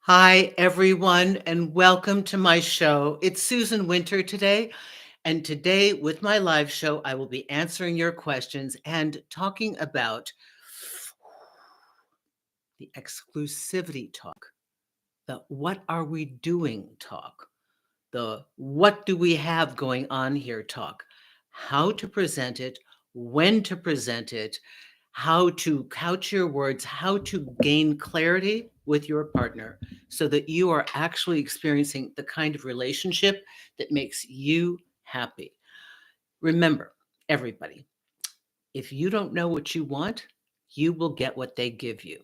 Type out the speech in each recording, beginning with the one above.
Hi, everyone, and welcome to my show. It's Susan Winter today. And today, with my live show, I will be answering your questions and talking about the exclusivity talk, the what are we doing talk, the what do we have going on here talk, how to present it, when to present it, how to couch your words, how to gain clarity with your partner so that you are actually experiencing the kind of relationship that makes you happy. Remember, everybody, if you don't know what you want, you will get what they give you.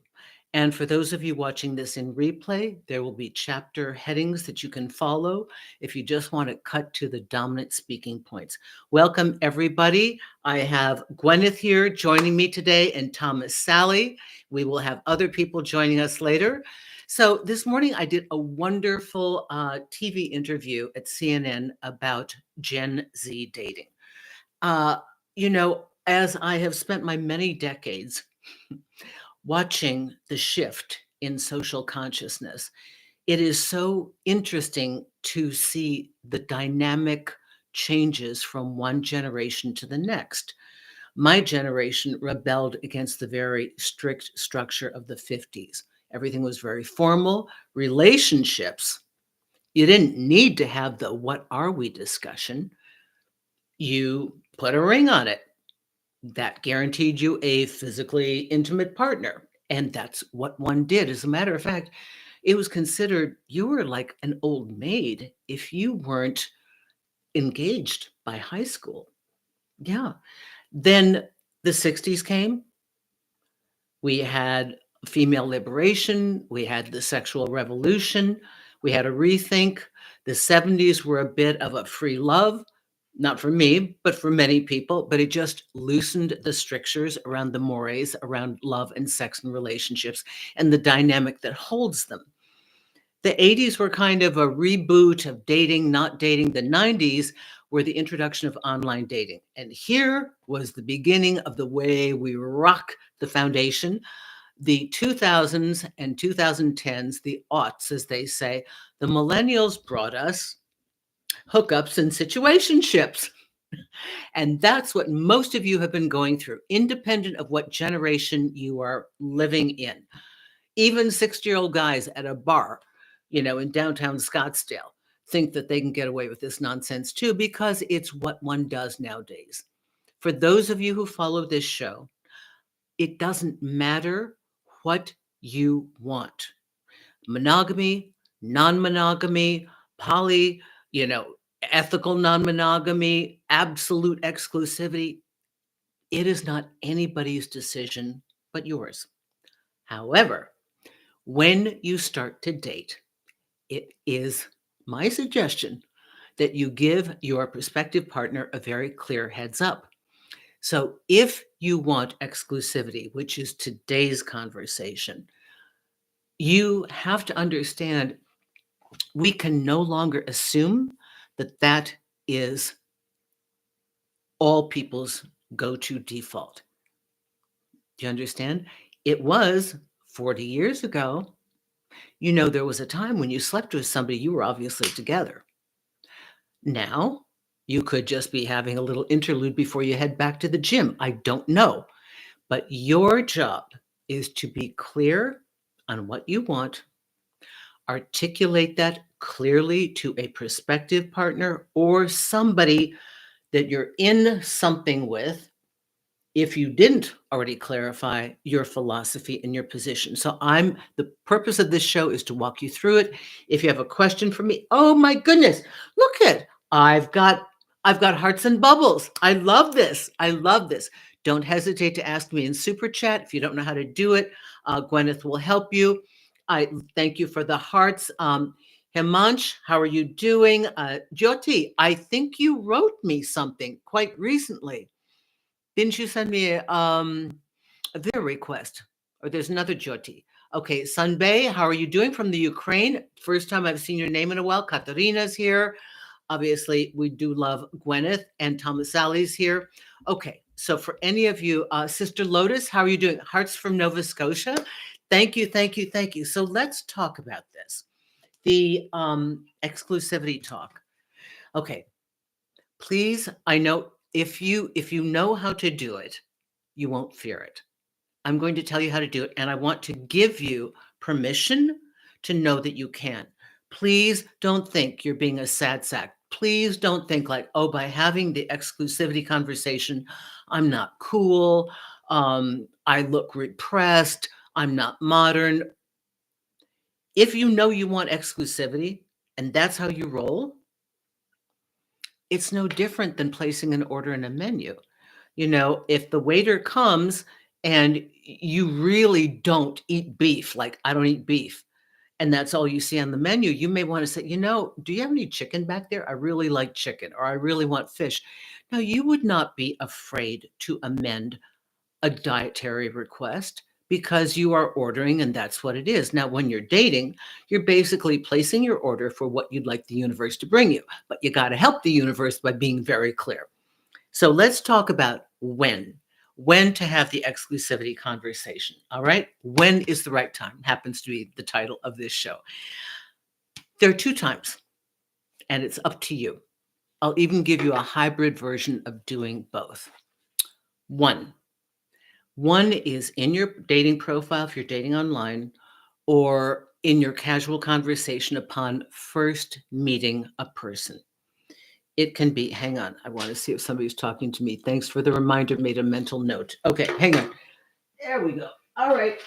And for those of you watching this in replay, there will be chapter headings that you can follow if you just want to cut to the dominant speaking points. Welcome, everybody. I have Gwyneth here joining me today and Thomas Sally. We will have other people joining us later. So this morning I did a wonderful TV interview at CNN about Gen Z dating. Uh, as I have spent my many decades watching the shift in social consciousness, it is so interesting to see the dynamic changes from one generation to the next. My generation rebelled against the very strict structure of the 50s. Everything was very formal. Relationships, you didn't need to have the what are we discussion. You put a ring on it. That guaranteed you a physically intimate partner. And that's what one did. As a matter of fact, it was considered you were like an old maid if you weren't engaged by high school. Yeah. Then the 60s came. We had female liberation. We had the sexual revolution. We had a rethink. The 70s were a bit of a free love. Not for me, but for many people, but it just loosened the strictures around the mores, around love and sex and relationships, and the dynamic that holds them. The 80s were kind of a reboot of dating, not dating. The 90s were the introduction of online dating. And here was the beginning of the way we rock the foundation. The 2000s and 2010s, the aughts, as they say, the millennials brought us hookups and situationships. And that's what most of you have been going through, independent of what generation you are living in. Even 60-year-old guys at a bar, in downtown Scottsdale, think that they can get away with this nonsense too, because it's what one does nowadays. For those of you who follow this show, it doesn't matter what you want. Monogamy, non-monogamy, poly, ethical non-monogamy, absolute exclusivity. It is not anybody's decision but yours. However, when you start to date, it is my suggestion that you give your prospective partner a very clear heads up. So if you want exclusivity, which is today's conversation, you have to understand we can no longer assume that that is all people's go-to default. Do you understand? It was 40 years ago. There was a time when you slept with somebody, you were obviously together. Now, you could just be having a little interlude before you head back to the gym. I don't know. But your job is to be clear on what you want, articulate that clearly to a prospective partner or somebody that you're in something with, if you didn't already clarify your philosophy and your position. So the purpose of this show is to walk you through it. If you have a question for me, oh my goodness, look at, I've got hearts and bubbles. I love this. I love this. Don't hesitate to ask me in Super Chat. If you don't know how to do it, Gwyneth will help you. I thank you for the hearts. Himansh, how are you doing? Jyoti, I think you wrote me something quite recently. Didn't you send me a video request? Or there's another Jyoti. Okay, Sunbay, how are you doing from the Ukraine? First time I've seen your name in a while. Katarina's here. Obviously, we do love Gwyneth, and Thomas Sally's here. Okay, so for any of you, Sister Lotus, how are you doing? Hearts from Nova Scotia. Thank you, thank you, thank you. So let's talk about this. The exclusivity talk. Okay, please, I know if you know how to do it, you won't fear it. I'm going to tell you how to do it, and I want to give you permission to know that you can. Please don't think you're being a sad sack. Please don't think like, oh, by having the exclusivity conversation, I'm not cool. I look repressed. I'm not modern. If you know you want exclusivity and that's how you roll, it's no different than placing an order in a menu. If the waiter comes and you really don't eat beef, like I don't eat beef, and that's all you see on the menu, you may want to say, do you have any chicken back there? I really like chicken, or I really want fish. Now, you would not be afraid to amend a dietary request because you are ordering and that's what it is. Now, when you're dating, you're basically placing your order for what you'd like the universe to bring you, but you got to help the universe by being very clear. So let's talk about when to have the exclusivity conversation. All right. When is the right time? Happens to be the title of this show. There are two times, and it's up to you. I'll even give you a hybrid version of doing both. One is in your dating profile, if you're dating online, or in your casual conversation upon first meeting a person. It can be, hang on, I want to see if somebody's talking to me. Thanks for the reminder, made a mental note. Okay, hang on. There we go. All right.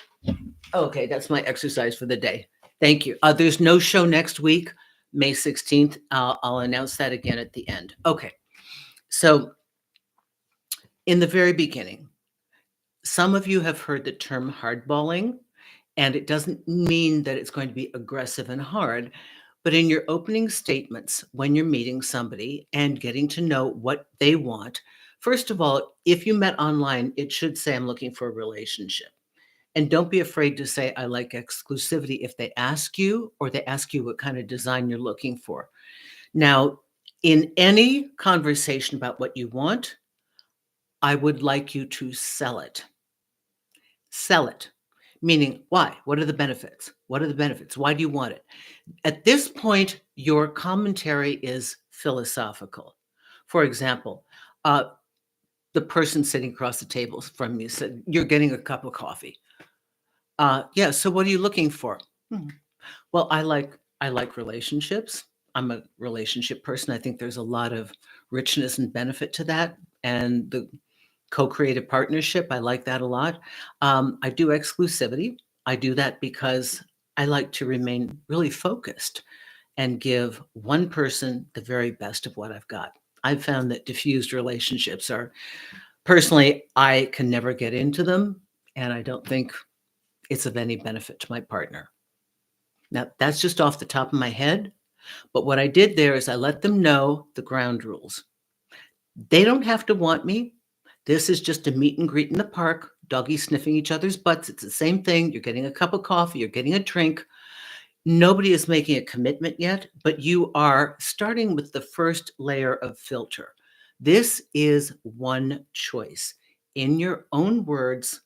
Okay, that's my exercise for the day. Thank you. There's no show next week, May 16th. I'll announce that again at the end. Okay, so in the very beginning, some of you have heard the term hardballing, and it doesn't mean that it's going to be aggressive and hard. But in your opening statements, when you're meeting somebody and getting to know what they want, first of all, if you met online, it should say, I'm looking for a relationship. And don't be afraid to say, I like exclusivity if they ask you, or they ask you what kind of design you're looking for. Now, in any conversation about what you want, I would like you to sell it. Sell it. Meaning, why? What are the benefits? What are the benefits? Why do you want it? At this point, your commentary is philosophical. For example, the person sitting across the table from you said, you're getting a cup of coffee. Yeah, so what are you looking for? Well, I like relationships. I'm a relationship person. I think there's a lot of richness and benefit to that. And the co-creative partnership, I like that a lot. I do exclusivity. I do that because I like to remain really focused and give one person the very best of what I've got. I've found that diffused relationships are, personally, I can never get into them, and I don't think it's of any benefit to my partner. Now, that's just off the top of my head, but what I did there is I let them know the ground rules. They don't have to want me. This is just a meet and greet in the park, doggies sniffing each other's butts. It's the same thing. You're getting a cup of coffee, you're getting a drink. Nobody is making a commitment yet, but you are starting with the first layer of filter. This is one choice. In your own words,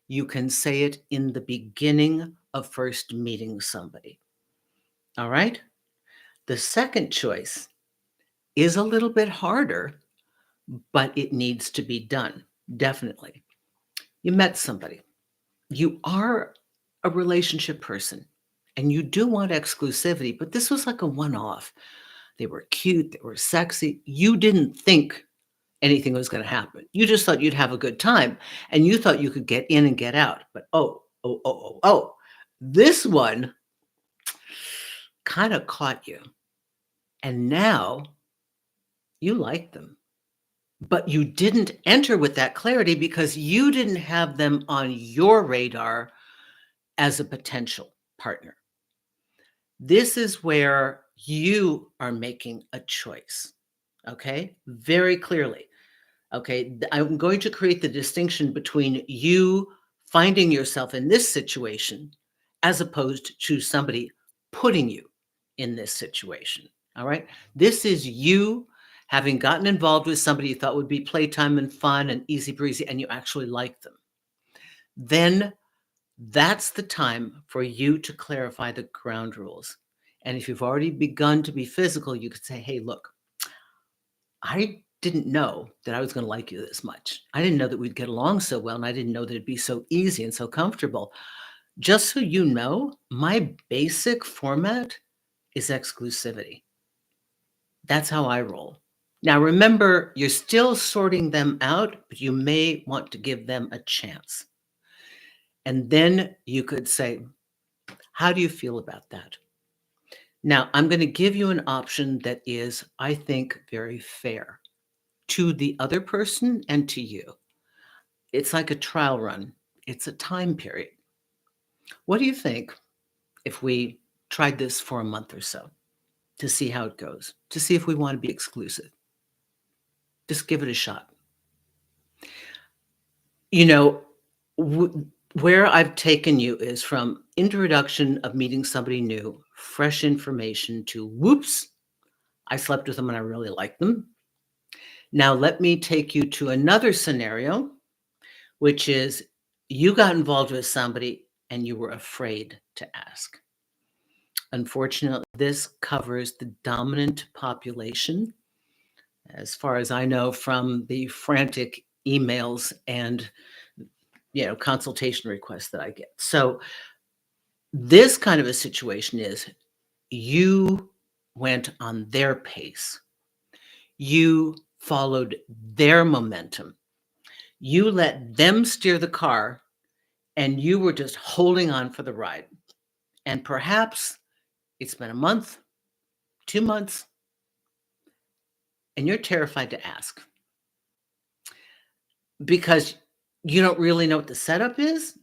you can say it in the beginning of first meeting somebody. All right? The second choice is a little bit harder, but it needs to be done. Definitely. You met somebody. You are a relationship person and you do want exclusivity, but this was like a one-off. They were cute, they were sexy. You didn't think anything was going to happen. You just thought you'd have a good time and you thought you could get in and get out. But this one kind of caught you. And now you like them. But you didn't enter with that clarity because you didn't have them on your radar as a potential partner. This is where you are making a choice, okay? Very clearly, okay? I'm going to create the distinction between you finding yourself in this situation as opposed to somebody putting you in this situation, all right? This is you having gotten involved with somebody you thought would be playtime and fun and easy breezy, and you actually like them. Then That's the time for you to clarify the ground rules. And if you've already begun to be physical, you could say, hey, look, I didn't know that I was going to like you this much. I didn't know that we'd get along so well, and I didn't know that it'd be so easy and so comfortable. Just so you know, my basic format is exclusivity. That's how I roll. Now, remember, you're still sorting them out, but you may want to give them a chance. And then you could say, how do you feel about that? Now, I'm going to give you an option that is, I think, very fair to the other person and to you. It's like a trial run. It's a time period. What do you think if we tried this for a month or so to see how it goes, to see if we want to be exclusive? Just give it a shot. You know, where I've taken you is from introduction of meeting somebody new, fresh information, to whoops, I slept with them and I really liked them. Now let me take you to another scenario, which is you got involved with somebody and you were afraid to ask. Unfortunately, this covers the dominant population, as far as I know from the frantic emails and consultation requests that I get. So this kind of a situation is you went on their pace. You followed their momentum. You let them steer the car and you were just holding on for the ride. And perhaps it's been a month, 2 months, and you're terrified to ask because you don't really know what the setup is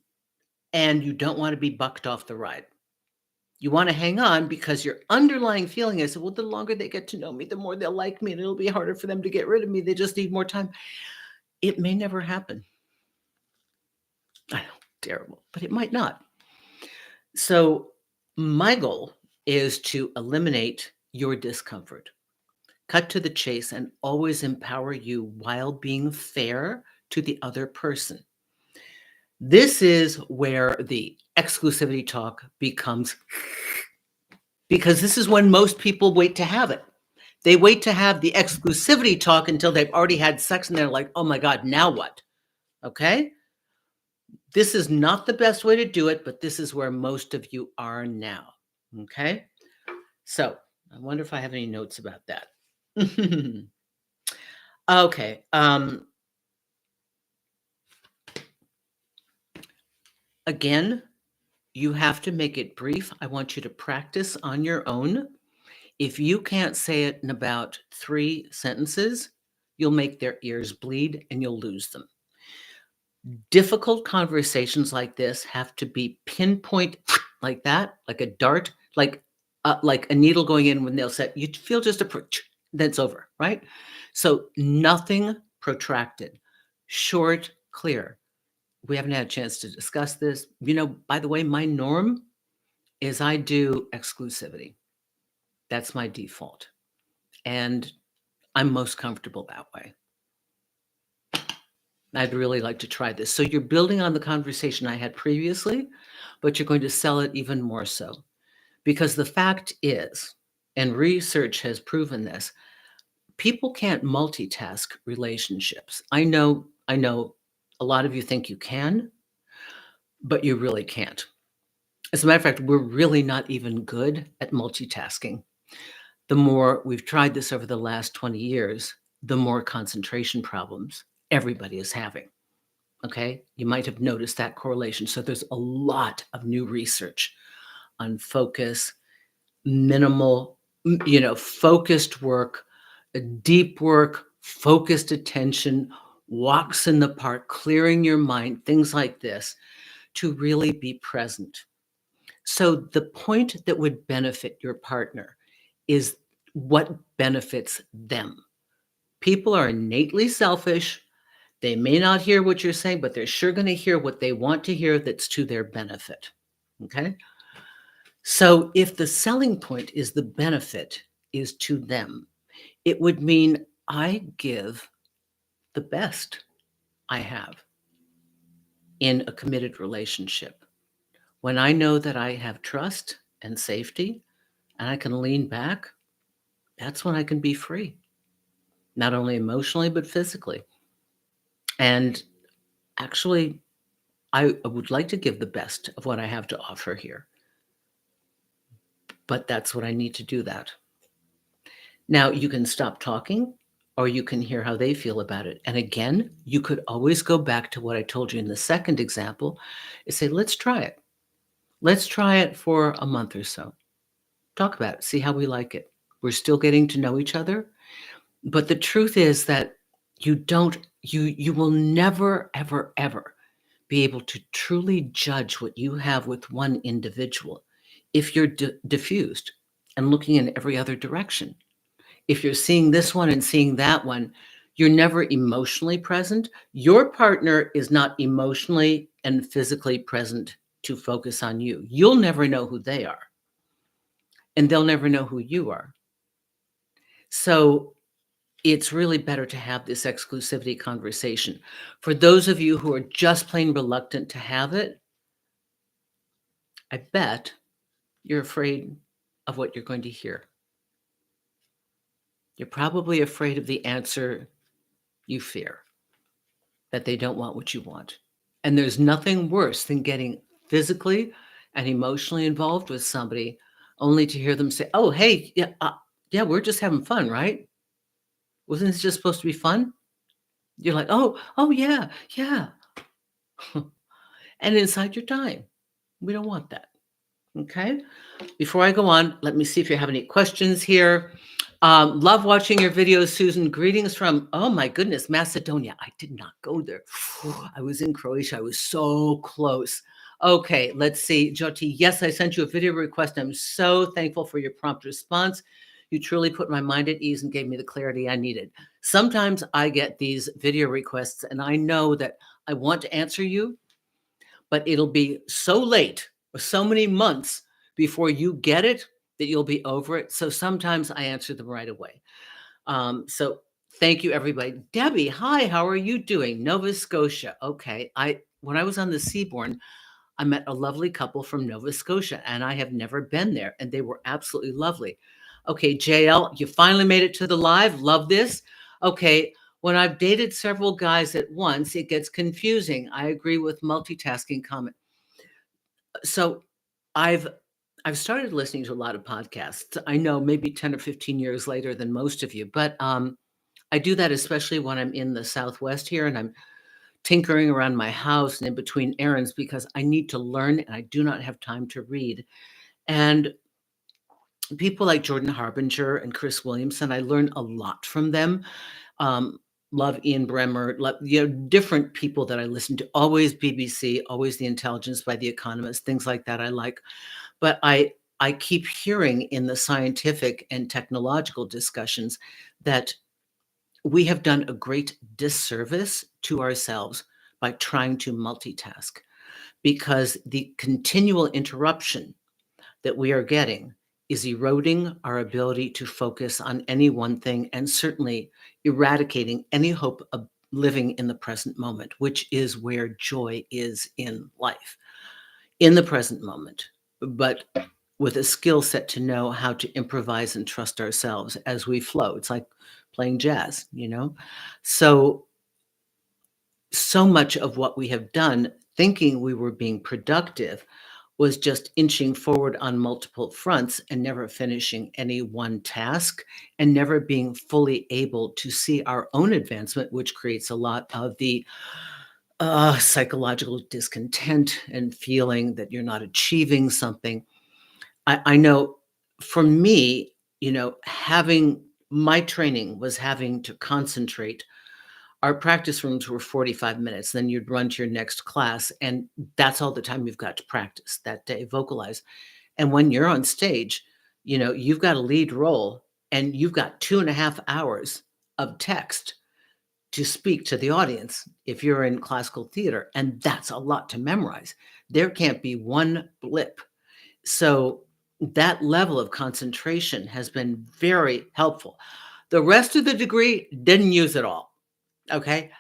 and you don't want to be bucked off the ride. You want to hang on because your underlying feeling is, well, the longer they get to know me, the more they'll like me and it'll be harder for them to get rid of me. They just need more time. It may never happen. I know, terrible, but it might not. So my goal is to eliminate your discomfort, cut to the chase, and always empower you while being fair to the other person. This is where the exclusivity talk becomes, because this is when most people wait to have it. They wait to have the exclusivity talk until they've already had sex and they're like, oh my God, now what? Okay? This is not the best way to do it, but this is where most of you are now. Okay? So I wonder if I have any notes about that. Okay. Again, you have to make it brief. I want you to practice on your own. If you can't say it in about 3 sentences, you'll make their ears bleed and you'll lose them. Difficult conversations like this have to be pinpoint like that, like a dart, like a needle going in with nail set. You feel just a prick, then it's over, right? So nothing protracted, short, clear. We haven't had a chance to discuss this. By the way, my norm is I do exclusivity. That's my default. And I'm most comfortable that way. I'd really like to try this. So you're building on the conversation I had previously, but you're going to sell it even more so. Because the fact is, and research has proven this, people can't multitask relationships. I know a lot of you think you can, but you really can't. As a matter of fact, we're really not even good at multitasking. The more we've tried this over the last 20 years, the more concentration problems everybody is having. Okay, you might have noticed that correlation. So there's a lot of new research on focus, minimal, focused work, deep work, focused attention, walks in the park, clearing your mind, things like this, to really be present. So the point that would benefit your partner is what benefits them. People are innately selfish. They may not hear what you're saying, but they're sure going to hear what they want to hear that's to their benefit. Okay? So if the selling point is the benefit is to them, it would mean I give the best I have in a committed relationship. When I know that I have trust and safety and I can lean back, that's when I can be free, not only emotionally, but physically. And actually, I would like to give the best of what I have to offer here, but that's what I need to do that. Now, you can stop talking or you can hear how they feel about it. And again, you could always go back to what I told you in the second example and say, let's try it. Let's try it for a month or so. Talk about it, see how we like it. We're still getting to know each other. But the truth is that you will never, ever, ever be able to truly judge what you have with one individual if you're diffused and looking in every other direction. If you're seeing this one and seeing that one, you're never emotionally present. Your partner is not emotionally and physically present to focus on you. You'll never know who they are, and they'll never know who you are. So it's really better to have this exclusivity conversation. For those of you who are just plain reluctant to have it, I bet you're afraid of what you're going to hear. You're probably afraid of the answer you fear, that they don't want what you want. And there's nothing worse than getting physically and emotionally involved with somebody only to hear them say, "Oh, hey, yeah, we're just having fun, right? Wasn't this just supposed to be fun?" You're like, "Oh, yeah, yeah." And inside you're dying. We don't want that. Okay. Before I go on, let me see if you have any questions here. Love watching your videos, Susan. Greetings from, oh my goodness, Macedonia. I did not go there. I was in Croatia. I was so close. Okay, let's see. Jyoti, yes, I sent you a video request. I'm so thankful for your prompt response. You truly put my mind at ease and gave me the clarity I needed. Sometimes I get these video requests and I know that I want to answer you, but it'll be so late, or so many months before you get it that you'll be over it. So sometimes I answer them right away. So thank you, everybody. Debbie, hi, how are you doing? Nova Scotia. Okay. When I was on the Seabourn, I met a lovely couple from Nova Scotia, and I have never been there, and they were absolutely lovely. Okay, JL, you finally made it to the live. Love this. Okay, when I've dated several guys at once, it gets confusing. I agree with multitasking comment. So I've I've started listening to a lot of podcasts. I know maybe 10 or 15 years later than most of you, but I do that especially when I'm in the Southwest here and I'm tinkering around my house and in between errands because I need to learn and I do not have time to read. And people like Jordan Harbinger and Chris Williamson, I learn a lot from them. Um, love Ian Bremmer, different people that I listen to. Always BBC, always The Intelligence by The Economist, things like that I like. But I keep hearing in the scientific and technological discussions that we have done a great disservice to ourselves by trying to multitask because the continual interruption that we are getting is eroding our ability to focus on any one thing and certainly eradicating any hope of living in the present moment, which is where joy is in life, in the present moment, but with a skill set to know how to improvise and trust ourselves as we flow. It's like playing jazz, you know? So much of what we have done thinking we were being productive was just inching forward on multiple fronts and never finishing any one task and never being fully able to see our own advancement, which creates a lot of the psychological discontent and feeling that you're not achieving something. I know for me, having my training was having to concentrate. Our practice rooms were 45 minutes. Then you'd run to your next class, and that's all the time you've got to practice that day, vocalize. And when you're on stage, you've got a lead role, and you've got 2.5 hours of text to speak to the audience if you're in classical theater, and that's a lot to memorize. There can't be one blip. So that level of concentration has been very helpful. The rest of the degree didn't use it all. Okay.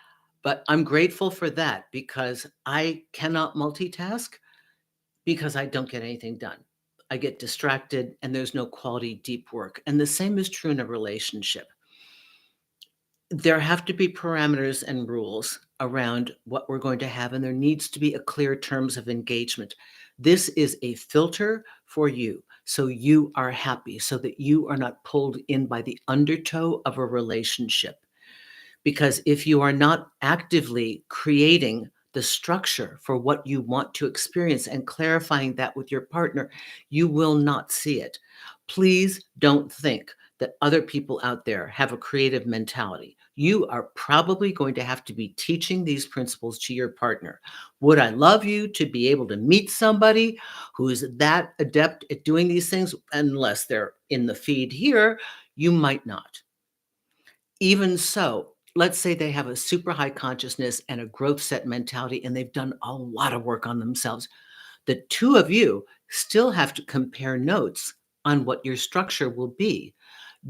But I'm grateful for that because I cannot multitask because I don't get anything done. I get distracted and there's no quality deep work. And the same is true in a relationship. There have to be parameters and rules around what we're going to have, and there needs to be a clear terms of engagement. This is a filter for you, so you are happy, so that you are not pulled in by the undertow of a relationship. Because if you are not actively creating the structure for what you want to experience and clarifying that with your partner, you will not see it. Please don't think that other people out there have a creative mentality. You are probably going to have to be teaching these principles to your partner. Would I love you to be able to meet somebody who's that adept at doing these things? Unless they're in the feed here, you might not. Even so, let's say they have a super high consciousness and a growth set mentality, and they've done a lot of work on themselves. The two of you still have to compare notes on what your structure will be.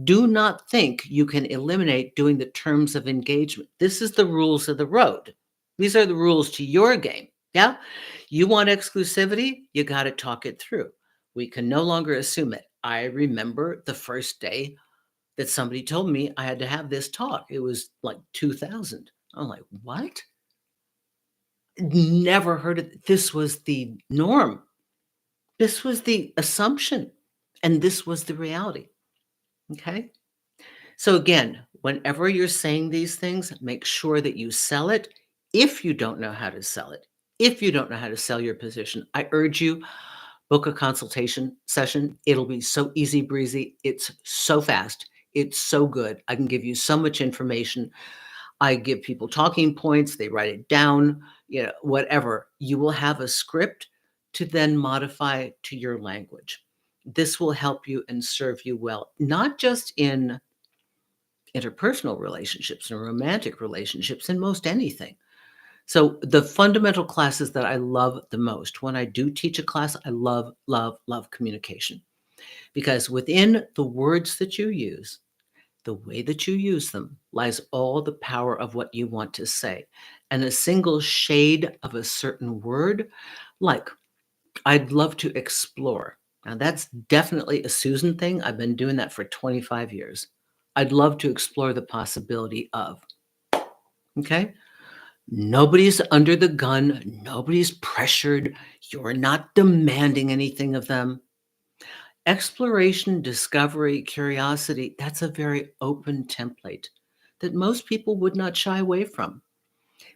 Do not think you can eliminate doing the terms of engagement. This is the rules of the road. These are the rules to your game. Yeah. You want exclusivity, you got to talk it through. We can no longer assume it. I remember the first day that somebody told me I had to have this talk. It was like 2000. I'm like, what? Never heard of it. This was the norm. This was the assumption. And this was the reality. Okay. So again, whenever you're saying these things, make sure that you sell it. If you don't know how to sell it, if you don't know how to sell your position, I urge you, book a consultation session. It'll be so easy breezy. It's so fast. It's so good. I can give you so much information. I give people talking points. They write it down, whatever. You will have a script to then modify to your language. This will help you and serve you well, not just in interpersonal relationships and romantic relationships, in most anything. So the fundamental classes that I love the most, when I do teach a class, I love, love, love communication. Because within the words that you use, the way that you use them, lies all the power of what you want to say. And a single shade of a certain word, like, I'd love to explore. Now, that's definitely a Susan thing. I've been doing that for 25 years. I'd love to explore the possibility of. Okay? Nobody's under the gun. Nobody's pressured. You're not demanding anything of them. Exploration, discovery, curiosity, that's a very open template that most people would not shy away from,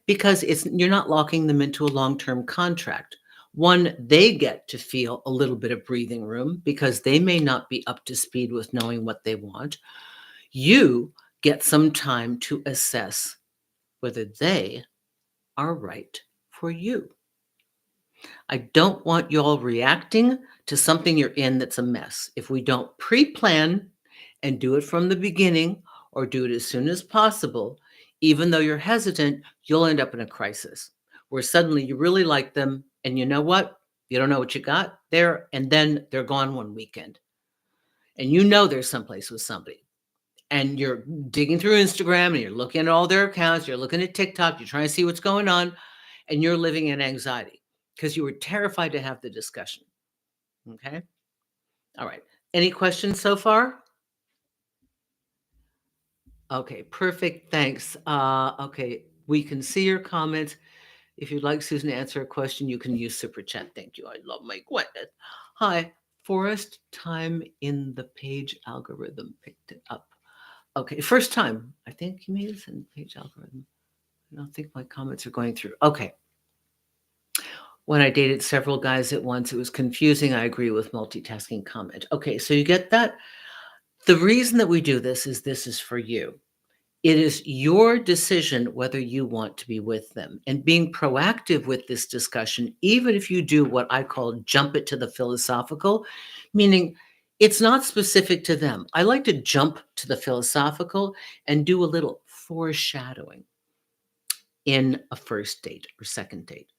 because you're not locking them into a long-term contract. One, they get to feel a little bit of breathing room because they may not be up to speed with knowing what they want. You get some time to assess whether they are right for you. I don't want you all reacting to something you're in that's a mess. If we don't pre-plan and do it from the beginning, or do it as soon as possible, even though you're hesitant, you'll end up in a crisis where suddenly you really like them, and you know what? You don't know what you got there, and then they're gone one weekend. And they're someplace with somebody. And you're digging through Instagram and you're looking at all their accounts, you're looking at TikTok, you're trying to see what's going on, and you're living in anxiety because you were terrified to have the discussion. Okay. All right. Any questions so far? Okay, perfect. Thanks. Okay, we can see your comments. If you'd like Susan to answer a question, you can use Super Chat. Thank you. I love my Gwyneth. Hi, Forest time in the page algorithm picked it up. Okay, first time. I think you made it in the page algorithm. I don't think my comments are going through. Okay. When I dated several guys at once, it was confusing. I agree with multitasking comment. Okay, so you get that? The reason that we do this is for you. It is your decision whether you want to be with them, and being proactive with this discussion, even if you do what I call jump it to the philosophical, meaning it's not specific to them. I like to jump to the philosophical and do a little foreshadowing in a first date or second date.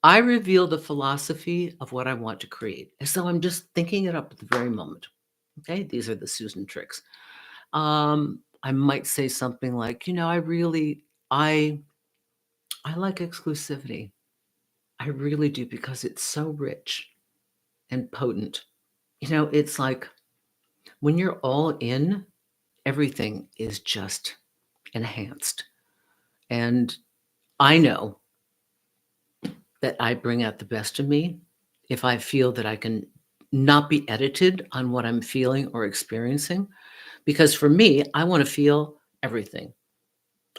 I reveal the philosophy of what I want to create as though I'm just thinking it up at the very moment. Okay, these are the Susan tricks. I might say something like, I like exclusivity. I really do, because it's so rich. and potent. It's like when you're all in, everything is just enhanced. And I know that I bring out the best of me if I feel that I can not be edited on what I'm feeling or experiencing. Because for me, I want to feel everything.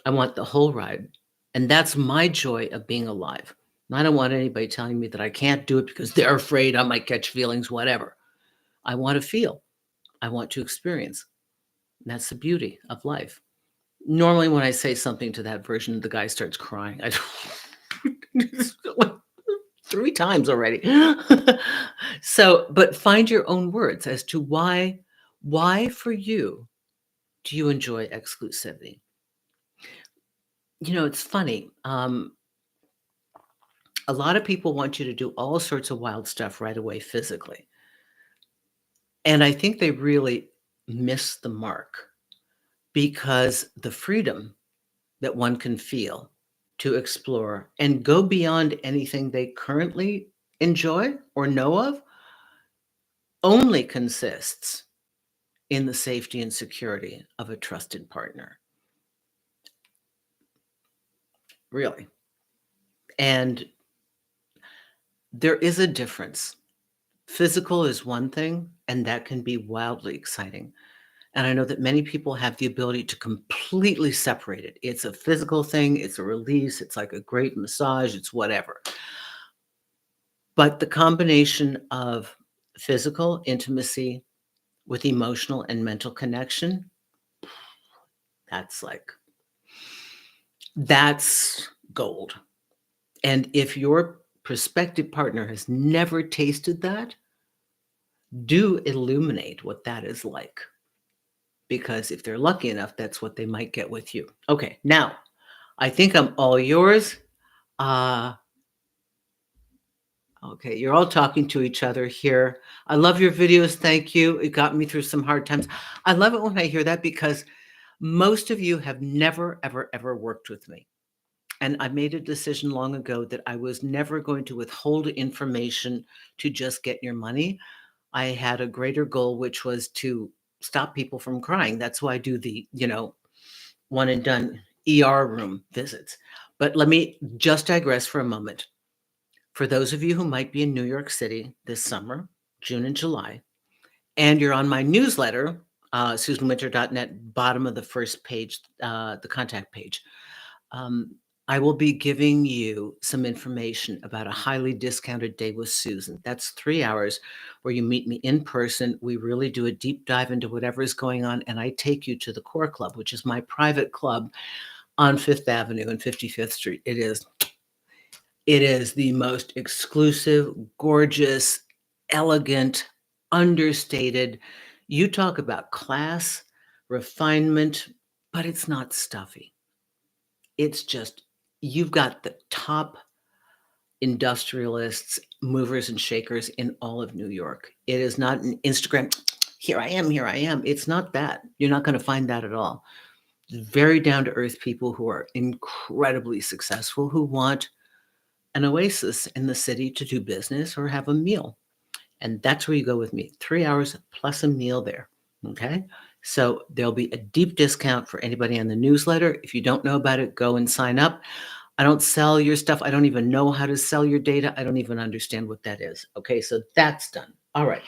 I want the whole ride. And that's my joy of being alive. And I don't want anybody telling me that I can't do it because they're afraid I might catch feelings, whatever. I want to feel. I want to experience. And that's the beauty of life. Normally, when I say something to that version, the guy starts crying. Three times already. So, but find your own words as to why for you do you enjoy exclusivity? It's funny. A lot of people want you to do all sorts of wild stuff right away physically. And I think they really miss the mark because the freedom that one can feel to explore and go beyond anything they currently enjoy or know of only consists in the safety and security of a trusted partner. Really. And there is a difference. Physical is one thing, and that can be wildly exciting. And I know that many people have the ability to completely separate it. It's a physical thing, it's a release, it's like a great massage, it's whatever. But the combination of physical intimacy with emotional and mental connection, that's gold. And if your prospective partner has never tasted that, do illuminate what that is like. Because if they're lucky enough, that's what they might get with you. Okay, now I think I'm all yours. Uh, okay, you're all talking to each other here. I love your videos. Thank you. It got me through some hard times. I love it when I hear that because most of you have never, ever, ever worked with me. And I made a decision long ago that I was never going to withhold information to just get your money. I had a greater goal, which was to stop people from crying. That's why I do the, one and done ER room visits. But let me just digress for a moment. For those of you who might be in New York City this summer, June and July, and you're on my newsletter, SusanWinter.net, bottom of the first page, the contact page, I will be giving you some information about a highly discounted day with Susan. That's 3 hours where you meet me in person. We really do a deep dive into whatever is going on, and I take you to the Core Club, which is my private club on Fifth Avenue and 55th Street. It is the most exclusive, gorgeous, elegant, understated. You talk about class, refinement, but it's not stuffy. It's just, you've got the top industrialists, movers and shakers in all of New York. It is not an Instagram, here I am. It's not that. You're not going to find that at all. Very down to earth people who are incredibly successful, who want an oasis in the city to do business or have a meal. And that's where you go with me. 3 hours plus a meal there. Okay. So there'll be a deep discount for anybody on the newsletter. If you don't know about it, go and sign up. I don't sell your stuff. I don't even know how to sell your data. I don't even understand what that is. Okay. So that's done. All right.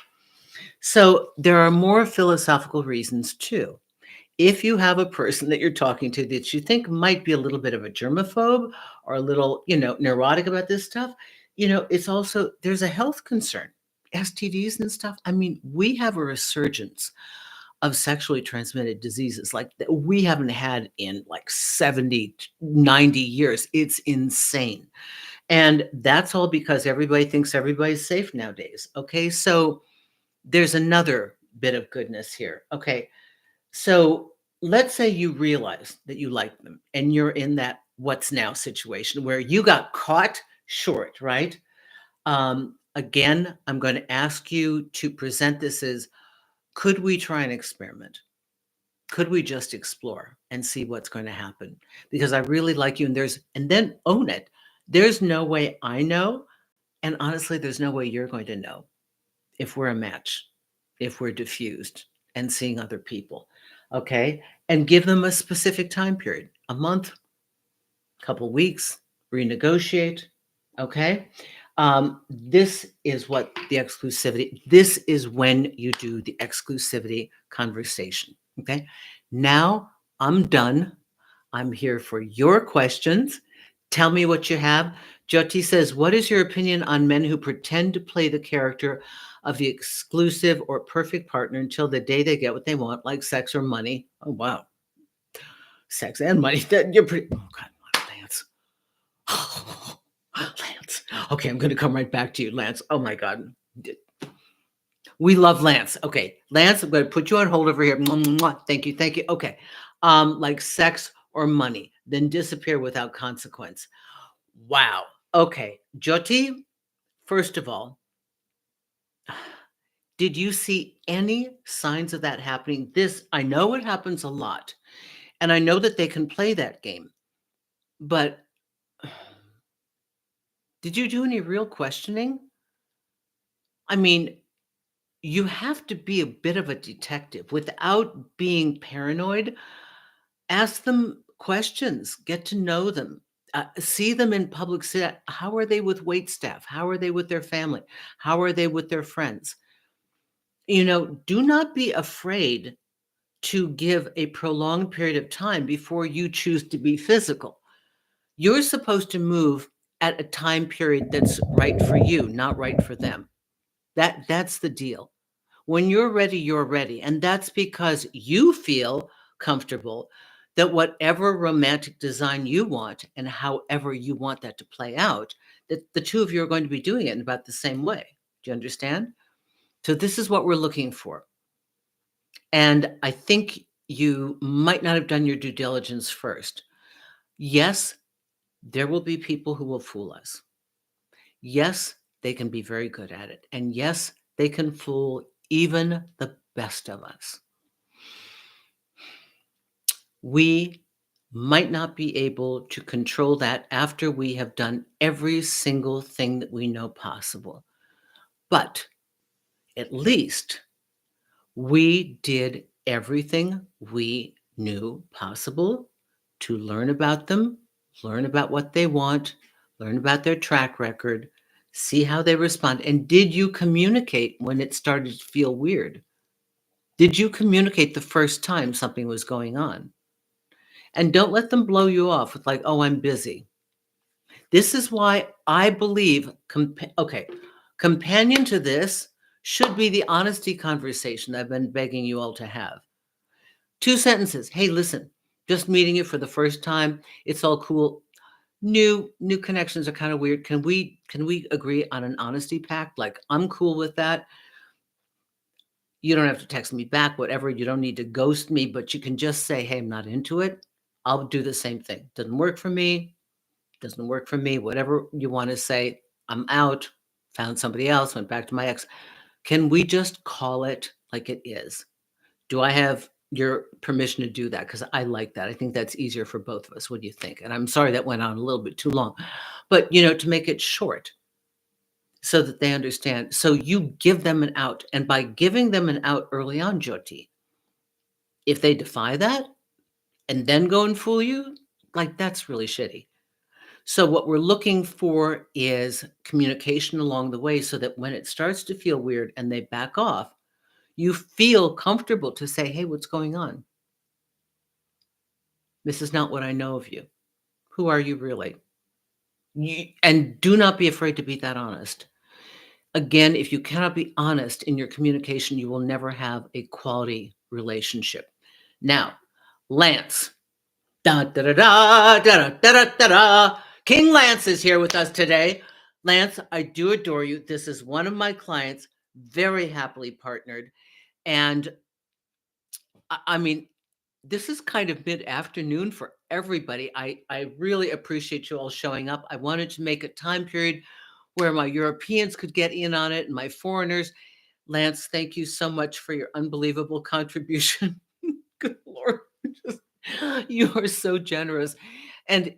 So there are more philosophical reasons too. If you have a person that you're talking to that you think might be a little bit of a germaphobe or a little, neurotic about this stuff, it's also, there's a health concern, STDs and stuff. I mean, we have a resurgence of sexually transmitted diseases like that we haven't had in like 70, 90 years. It's insane. And that's all because everybody thinks everybody's safe nowadays. Okay. So there's another bit of goodness here. Okay. So let's say you realize that you like them and you're in that what's now situation where you got caught short, right? Again, I'm going to ask you to present this as, could we try an experiment? Could we just explore and see what's going to happen? Because I really like you and then own it. There's no way I know. And honestly, there's no way you're going to know. if we're a match, if we're diffused and seeing other people. Okay. And give them a specific time period, a month, couple weeks, renegotiate. Okay. This is what the exclusivity, this is when you do the exclusivity conversation. Okay. Now I'm done. I'm here for your questions. Tell me what you have. Jyoti says, what is your opinion on men who pretend to play the character of the exclusive or perfect partner until the day they get what they want, like sex or money? Oh, wow. Sex and money. You're pretty, oh, God, Lance. Oh, Lance. Okay, I'm going to come right back to you, Lance. Oh, my God. We love Lance. Okay, Lance, I'm going to put you on hold over here. Thank you. Thank you. Okay. Like sex or money, then disappear without consequence. Wow. Okay. Jyoti, first of all, did you see any signs of that happening? This, I know it happens a lot, and I know that they can play that game, but did you do any real questioning? I mean, you have to be a bit of a detective without being paranoid. Ask them questions, get to know them, see them in public. How are they with wait staff? How are they with their family? How are they with their friends? Do not be afraid to give a prolonged period of time before you choose to be physical. You're supposed to move at a time period that's right for you, not right for them. That's the deal. When you're ready, you're ready. And that's because you feel comfortable that whatever romantic design you want and however you want that to play out, that the two of you are going to be doing it in about the same way. Do you understand? So this is what we're looking for. And I think you might not have done your due diligence first. Yes, there will be people who will fool us. Yes, they can be very good at it. And yes, they can fool even the best of us. We might not be able to control that after we have done every single thing that we know possible. But at least we did everything we knew possible to learn about them, learn about what they want, learn about their track record, see how they respond. And did you communicate when it started to feel weird? Did you communicate the first time something was going on? And don't let them blow you off with like, oh, I'm busy. This is why I believe, companion to this should be the honesty conversation I've been begging you all to have. 2 sentences. Hey, listen, just meeting you for the first time. It's all cool. New connections are kind of weird. Can we agree on an honesty pact? Like, I'm cool with that. You don't have to text me back, whatever. You don't need to ghost me, but you can just say, hey, I'm not into it. I'll do the same thing. Doesn't work for me. Doesn't work for me. Whatever you want to say, I'm out. Found somebody else, went back to my ex. Can we just call it like it is? Do I have your permission to do that? Because I like that. I think that's easier for both of us. What do you think? And I'm sorry that went on a little bit too long, but to make it short so that they understand. So you give them an out. And by giving them an out early on, Jyoti, if they defy that and then go and fool you, like that's really shitty. So what we're looking for is communication along the way so that when it starts to feel weird and they back off, you feel comfortable to say, hey, what's going on? This is not what I know of you. Who are you really? And do not be afraid to be that honest. Again, if you cannot be honest in your communication, you will never have a quality relationship. Now, Lance. Da, da, da, da, da, da, da, da. King Lance is here with us today. Lance, I do adore you. This is one of my clients, very happily partnered. And I mean, this is kind of mid-afternoon for everybody. I really appreciate you all showing up. I wanted to make a time period where my Europeans could get in on it and my foreigners. Lance, thank you so much for your unbelievable contribution. Good Lord. You are so generous. And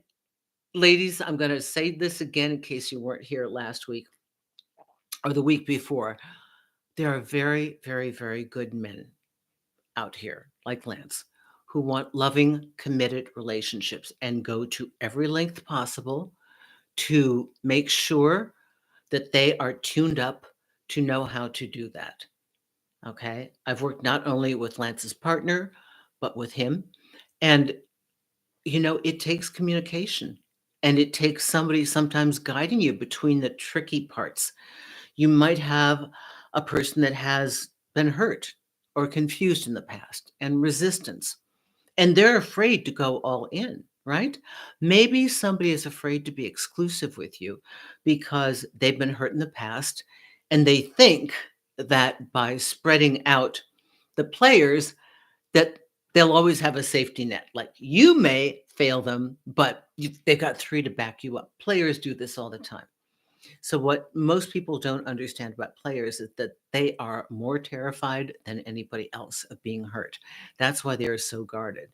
ladies, I'm going to say this again in case you weren't here last week or the week before. There are very, very, very good men out here, like Lance, who want loving, committed relationships and go to every length possible to make sure that they are tuned up to know how to do that. Okay. I've worked not only with Lance's partner, but with him. And, it takes communication and it takes somebody sometimes guiding you between the tricky parts. You might have a person that has been hurt or confused in the past and resistance, and they're afraid to go all in, right? Maybe somebody is afraid to be exclusive with you because they've been hurt in the past and they think that by spreading out the players that they'll always have a safety net. Like you may fail them, but they've got three to back you up. Players do this all the time. So, what most people don't understand about players is that they are more terrified than anybody else of being hurt. That's why they are so guarded.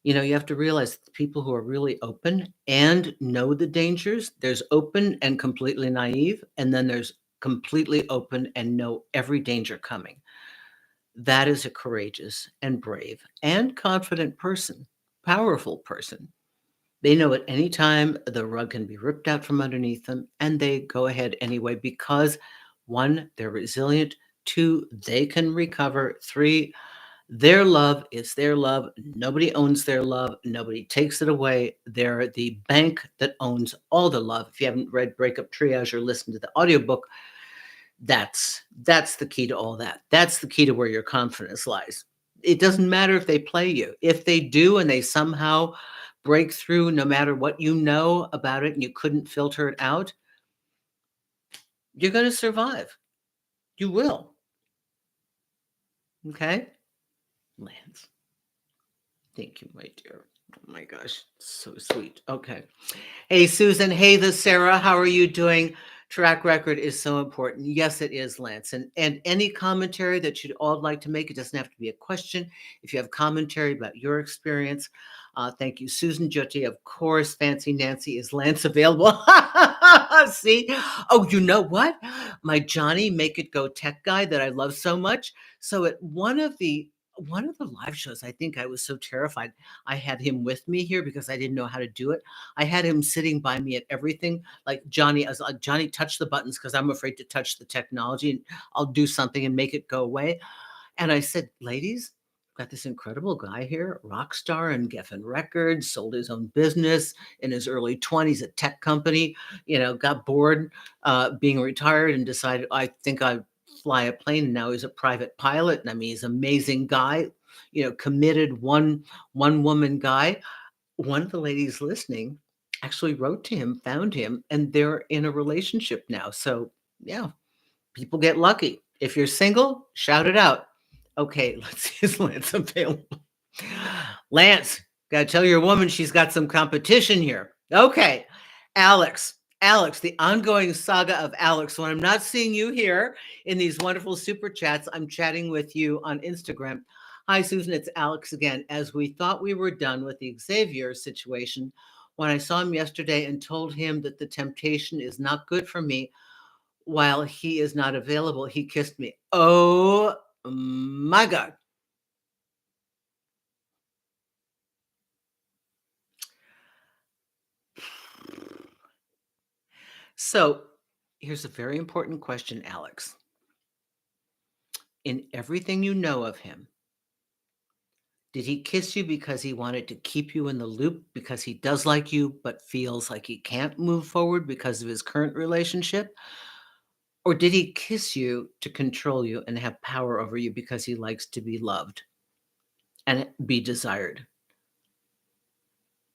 You have to realize that the people who are really open and know the dangers, there's open and completely naive, and then there's completely open and know every danger coming. That is a courageous and brave and confident person, powerful person. They know at any time the rug can be ripped out from underneath them, and they go ahead anyway because one, they're resilient, two, they can recover, three, their love is their love. Nobody owns their love, nobody takes it away. They're the bank that owns all the love. If you haven't read Breakup Triage or listened to the audiobook, that's the key to all that. That's the key to where your confidence lies. It doesn't matter if they play you. If they do and they somehow break through, no matter what you know about it and you couldn't filter it out, you're going to survive. You will. Okay? Lance. Thank you, my dear. Oh my gosh, so sweet. Okay. Hey, Susan. Hey, this Sarah. How are you doing? Track record is so important. Yes, it is, Lance. And any commentary that you'd all like to make, it doesn't have to be a question. If you have commentary about your experience, thank you, Susan Jotti. Of course, Fancy Nancy, is Lance available? See? Oh, you know what? My Johnny Make It Go tech guy that I love so much. So at one of the live shows, I think I was so terrified. I had him with me here because I didn't know how to do it. I had him sitting by me at everything. Like Johnny, I was like, Johnny, touch the buttons because I'm afraid to touch the technology and I'll do something and make it go away. And I said, ladies, got this incredible guy here, rock star in Geffen Records, sold his own business in his early 20s, a tech company, got bored being retired and decided, I think I fly a plane. And now he's a private pilot. And I mean, he's an amazing guy, committed one woman guy. One of the ladies listening actually wrote to him, found him, and they're in a relationship now. So yeah, people get lucky. If you're single, shout it out. Okay, let's see. Is Lance available? Lance, gotta tell your woman she's got some competition here. Okay, Alex. Alex, the ongoing saga of Alex. When I'm not seeing you here in these wonderful super chats, I'm chatting with you on Instagram. Hi, Susan, it's Alex again. As we thought we were done with the Xavier situation, when I saw him yesterday and told him that the temptation is not good for me, while he is not available, he kissed me. Oh my God. So here's a very important question, Alex. In everything you know of him, did he kiss you because he wanted to keep you in the loop because he does like you, but feels like he can't move forward because of his current relationship? Or did he kiss you to control you and have power over you because he likes to be loved and be desired?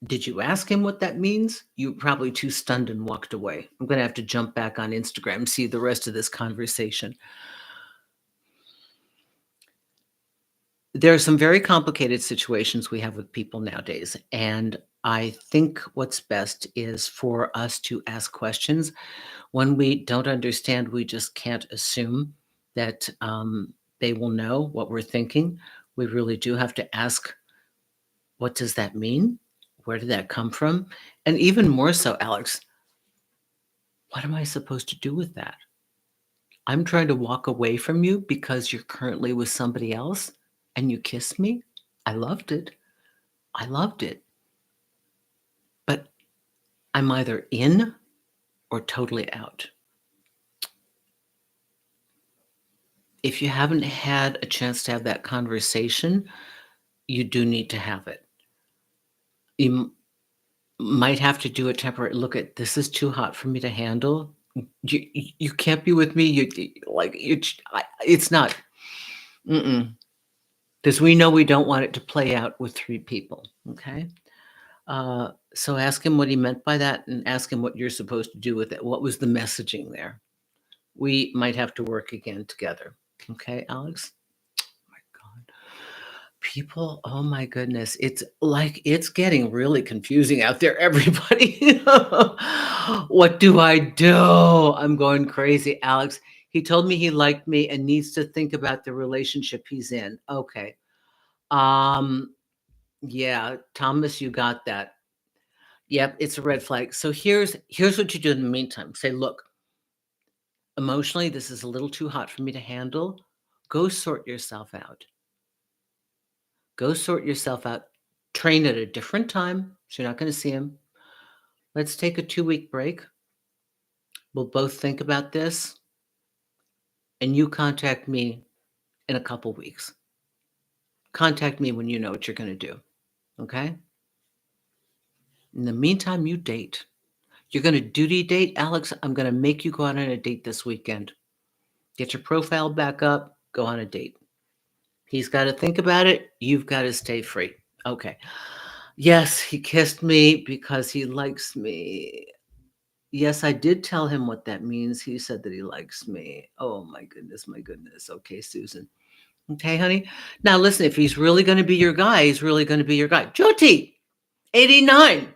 Did you ask him what that means? You were probably too stunned and walked away. I'm going to have to jump back on Instagram and see the rest of this conversation. There are some very complicated situations we have with people nowadays. And I think what's best is for us to ask questions. When we don't understand, we just can't assume that they will know what we're thinking. We really do have to ask, what does that mean? Where did that come from? And even more so, Alex, what am I supposed to do with that? I'm trying to walk away from you because you're currently with somebody else and you kissed me. I loved it. I loved it. But I'm either in or totally out. If you haven't had a chance to have that conversation, you do need to have it. You might have to do a temporary look at this is too hot for me to handle. You can't be with me. It's not. Because we know we don't want it to play out with 3 people. Okay. So ask him what he meant by that and ask him what you're supposed to do with it. What was the messaging there? We might have to work again together. Okay, Alex? My God. People, oh my goodness. It's getting really confusing out there, everybody. What do I do? I'm going crazy, Alex. He told me he liked me and needs to think about the relationship he's in. Okay. Yeah, Thomas, you got that. Yep, it's a red flag. So here's what you do in the meantime. Say, look, emotionally, this is a little too hot for me to handle. Go sort yourself out. Go sort yourself out. Train at a different time, so you're not going to see him. Let's take a 2-week break. We'll both think about this, and you contact me in a couple weeks. Contact me when you know what you're going to do. Okay? In the meantime, you date. You're going to duty date, Alex. I'm going to make you go out on a date this weekend. Get your profile back up, go on a date. He's got to think about it. You've got to stay free. Okay. Yes, he kissed me because he likes me. Yes, I did tell him what that means. He said that he likes me. Oh, my goodness, my goodness. Okay, Susan. Okay, honey. Now, listen, if he's really going to be your guy, he's really going to be your guy. Jyoti, 89.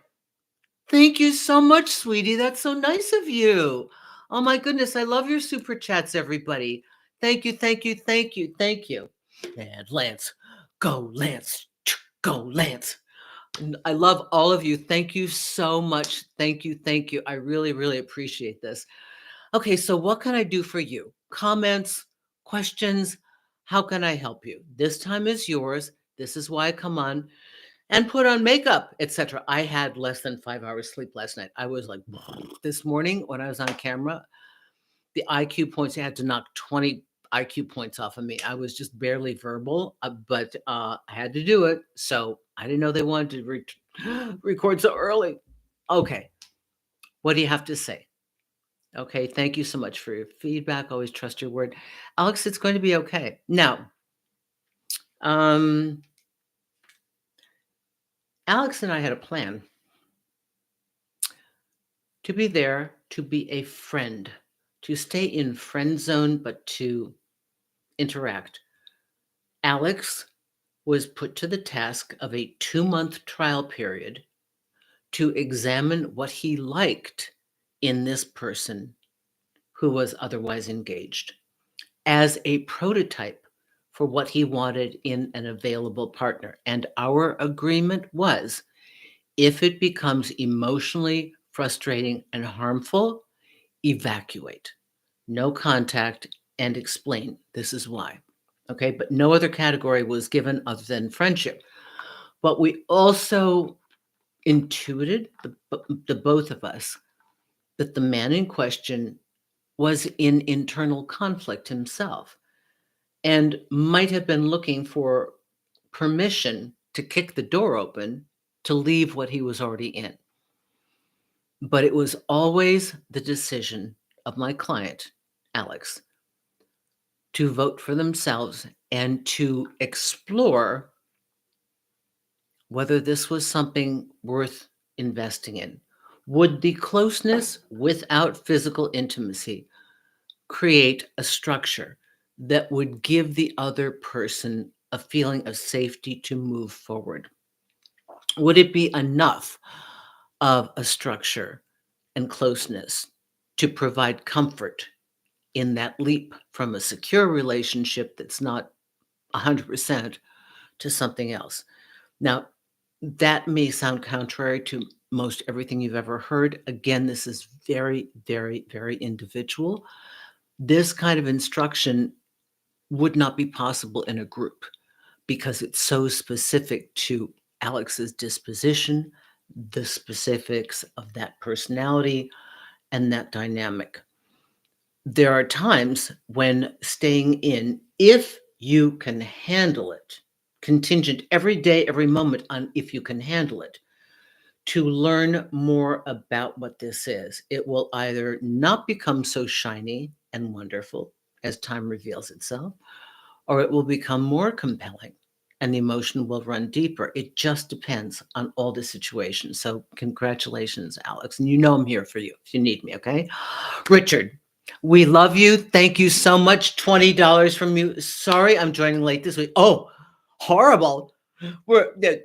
Thank you so much, sweetie. That's so nice of you. Oh my goodness, I love your super chats, everybody. Thank you, thank you, thank you, thank you. And Lance, go Lance, go Lance. I love all of you. Thank you so much. Thank you, thank you. I really, really appreciate this. Okay, so what can I do for you? Comments, questions? How can I help you? This time is yours. This is why I come on and put on makeup, etc. I had less than 5 hours sleep last night. I was like, this morning when I was on camera, the IQ points, I had to knock 20 IQ points off of me. I was just barely verbal, but I had to do it. So I didn't know they wanted to record so early. Okay. What do you have to say? Okay. Thank you so much for your feedback. Always trust your word. Alex, it's going to be okay. Now, Alex and I had a plan to be there, to be a friend, to stay in friend zone, but to interact. Alex was put to the task of a 2-month trial period to examine what he liked in this person who was otherwise engaged as a prototype for what he wanted in an available partner. And our agreement was if it becomes emotionally frustrating and harmful, evacuate, no contact, and explain this is why. Okay, but no other category was given other than friendship. But we also intuited, the both of us, that the man in question was in internal conflict himself and might have been looking for permission to kick the door open to leave what he was already in. But it was always the decision of my client, Alex, to vote for themselves and to explore whether this was something worth investing in. Would the closeness without physical intimacy create a structure that would give the other person a feeling of safety to move forward? Would it be enough of a structure and closeness to provide comfort in that leap from a secure relationship that's not 100% to something else? Now, that may sound contrary to most everything you've ever heard. Again, this is very, very, very individual. This kind of instruction would not be possible in a group because it's so specific to Alex's disposition, the specifics of that personality, and that dynamic. There are times when staying in, if you can handle it, contingent every day, every moment on if you can handle it, to learn more about what this is. It will either not become so shiny and wonderful as time reveals itself, or it will become more compelling and the emotion will run deeper. It just depends on all the situations. So, congratulations, Alex. And you know I'm here for you if you need me, okay? Richard, we love you. Thank you so much. $20 from you. Sorry, I'm joining late this week. Oh, horrible.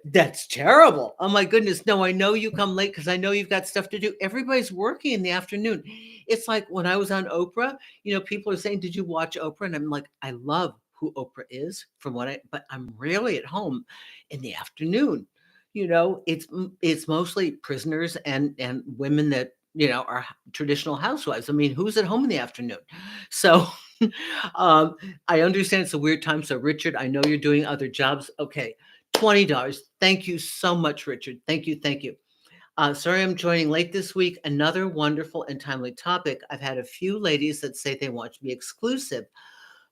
That's terrible. Oh my goodness. No, I know you come late because I know you've got stuff to do. Everybody's working in the afternoon. It's like when I was on Oprah, people are saying, "Did you watch Oprah?" And I'm like, I love who Oprah is but I'm rarely at home in the afternoon. It's mostly prisoners and women that are traditional housewives. I mean, who's at home in the afternoon? So um, I understand it's a weird time. So Richard, I know you're doing other jobs. Okay, $20. Thank you so much, Richard. Thank you, thank you. Sorry I'm joining late this week. Another wonderful and timely topic. I've had a few ladies that say they want to be exclusive,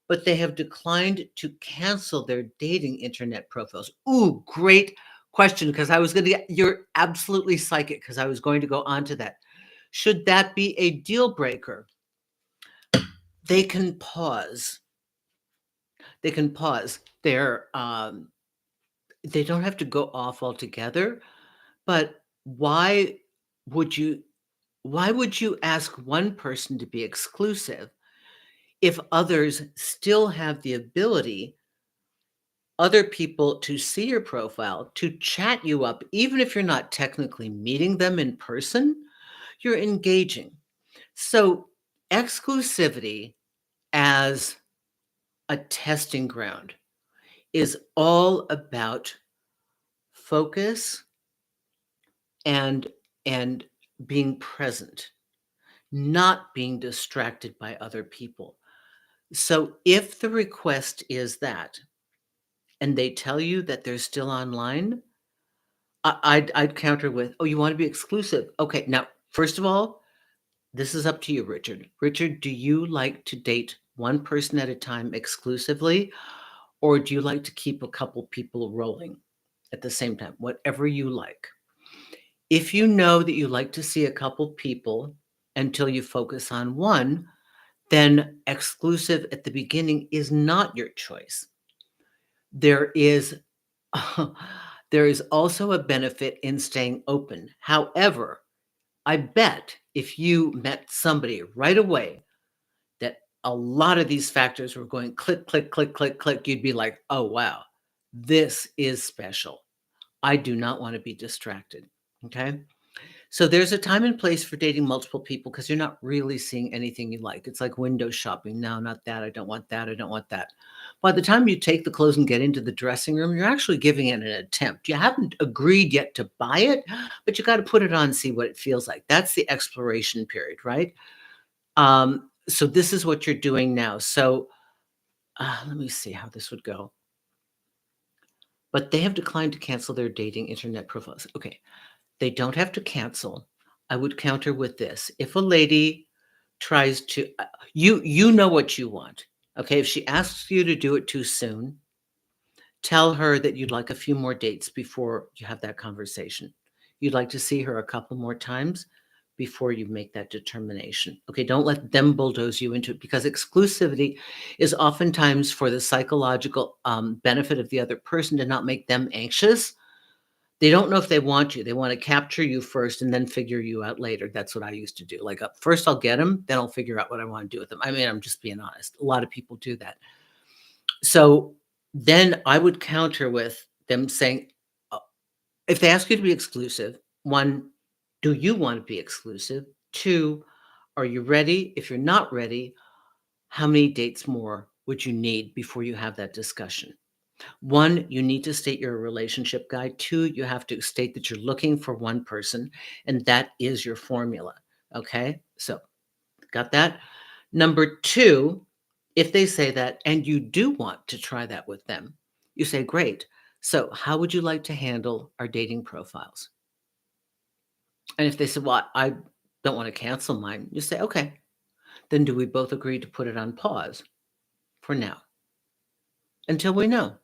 but they have declined to cancel their dating internet profiles. Ooh, great question, because I was going to get, you're absolutely psychic, because I was going to go on to that. Should that be a deal breaker? They can pause. They can pause. They don't have to go off altogether, but would you why would you ask one person to be exclusive if others still have the ability, other people, to see your profile, to chat you up, even if you're not technically meeting them in person, you're engaging. So exclusivity as a testing ground is all about focus and being present, not being distracted by other people. So if the request is that, and they tell you that they're still online, I'd counter with, "Oh, you want to be exclusive? Okay, now first of all, this is up to you, Richard. Richard, do you like to date one person at a time exclusively, or do you like to keep a couple people rolling at the same time? Whatever you like. If you know that you like to see a couple people until you focus on one, then exclusive at the beginning is not your choice. There is there is also a benefit in staying open. However, I bet if you met somebody right away that a lot of these factors were going click, click, click, click, click, you'd be like, "Oh, wow, this is special. I do not want to be distracted." Okay. So there's a time and place for dating multiple people because you're not really seeing anything you like. It's like window shopping. No, not that. I don't want that. I don't want that. By the time you take the clothes and get into the dressing room, you're actually giving it an attempt. You haven't agreed yet to buy it, but you got to put it on and see what it feels like. That's the exploration period, right? So this is what you're doing now. So let me see how this would go. But they have declined to cancel their dating internet profiles. Okay. They don't have to cancel. I would counter with this. If a lady tries to, you know what you want. Okay. If she asks you to do it too soon, tell her that you'd like a few more dates before you have that conversation. You'd like to see her a couple more times before you make that determination. Okay, don't let them bulldoze you into it, because exclusivity is oftentimes for the psychological benefit of the other person, to not make them anxious. They don't know if they want you. They want to capture you first and then figure you out later. That's what I used to do. Like, first I'll get them, then I'll figure out what I want to do with them. I mean, I'm just being honest. A lot of people do that. So then I would counter with them saying, if they ask you to be exclusive, one, do you want to be exclusive? Two, are you ready? If you're not ready, how many dates more would you need before you have that discussion? One, you need to state you're a relationship guy. Two, you have to state that you're looking for one person, and that is your formula. Okay, so got that? Number two, if they say that and you do want to try that with them, you say, great. So, how would you like to handle our dating profiles? And if they say, well, I don't want to cancel mine, you say, okay, then do we both agree to put it on pause for now until we know?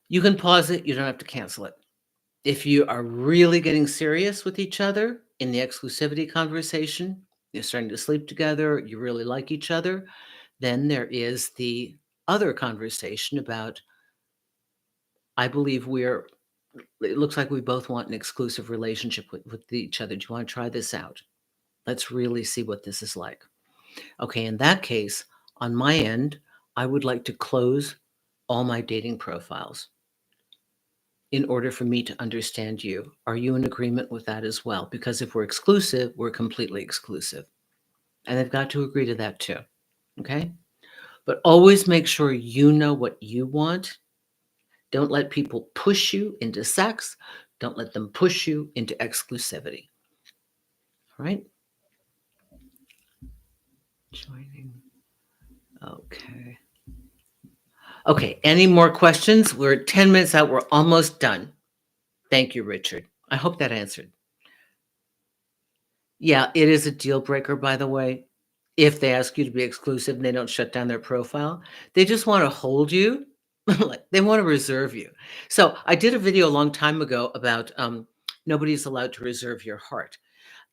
You can pause it, you don't have to cancel it. If you are really getting serious with each other in the exclusivity conversation, you're starting to sleep together, you really like each other, then there is the other conversation about, I believe it looks like we both want an exclusive relationship with each other. Do you want to try this out? Let's really see what this is like. Okay, in that case, on my end, I would like to close all my dating profiles in order for me to understand you. Are you in agreement with that as well? Because if we're exclusive, we're completely exclusive. And they've got to agree to that too. Okay? But always make sure you know what you want. Don't let people push you into sex. Don't let them push you into exclusivity. All right? Joining. Okay. Okay. Any more questions? We're 10 minutes out. We're almost done. Thank you, Richard. I hope that answered. Yeah, it is a deal breaker, by the way. If they ask you to be exclusive and they don't shut down their profile, they just want to hold you. Like they want to reserve you. So I did a video a long time ago about nobody's allowed to reserve your heart.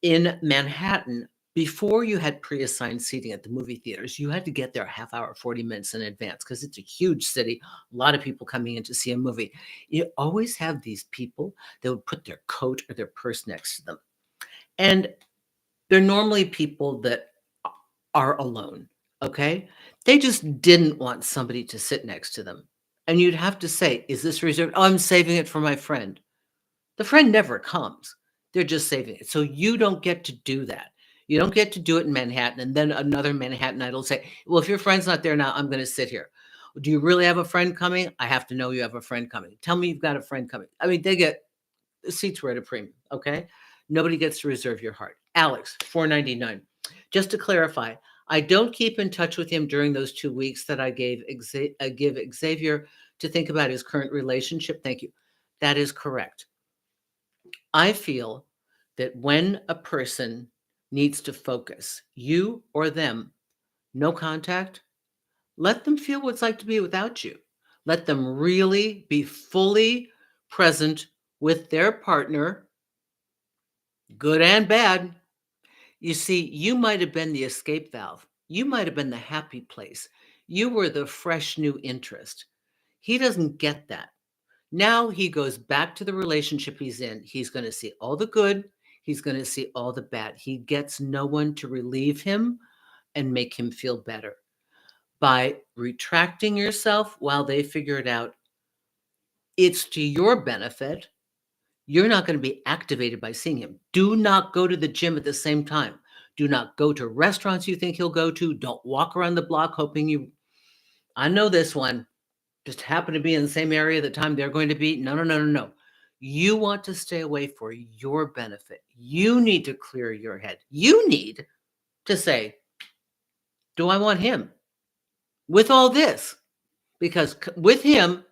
In Manhattan, before you had pre-assigned seating at the movie theaters, you had to get there a half hour, 40 minutes in advance because it's a huge city, a lot of people coming in to see a movie. You always have these people that would put their coat or their purse next to them. And they're normally people that are alone, okay? They just didn't want somebody to sit next to them. And you'd have to say, is this reserved? Oh, I'm saving it for my friend. The friend never comes. They're just saving it. So you don't get to do that. You don't get to do it in Manhattan. And then another Manhattanite will say, well, if your friend's not there now, I'm going to sit here. Do you really have a friend coming? I have to know you have a friend coming. Tell me you've got a friend coming. I mean, they get seats were at a premium, okay? Nobody gets to reserve your heart. Alex, $4.99. Just to clarify, I don't keep in touch with him during those 2 weeks that I give Xavier to think about his current relationship. Thank you. That is correct. I feel that when a person needs to focus, you or them, no contact, let them feel what it's like to be without you. Let them really be fully present with their partner, good and bad. You see, you might have been the escape valve. You might have been the happy place. You were the fresh new interest. He doesn't get that. Now he goes back to the relationship he's in. He's going to see all the good. He's going to see all the bad. He gets no one to relieve him and make him feel better. By retracting yourself while they figure it out, it's to your benefit. You're not going to be activated by seeing him. Do not go to the gym at the same time. Do not go to restaurants you think he'll go to. Don't walk around the block hoping you. I know this one. Just happen to be in the same area at the time they're going to be. No, no, no, no, no. You want to stay away for your benefit. You need to clear your head. You need to say, do I want him with all this? Because with him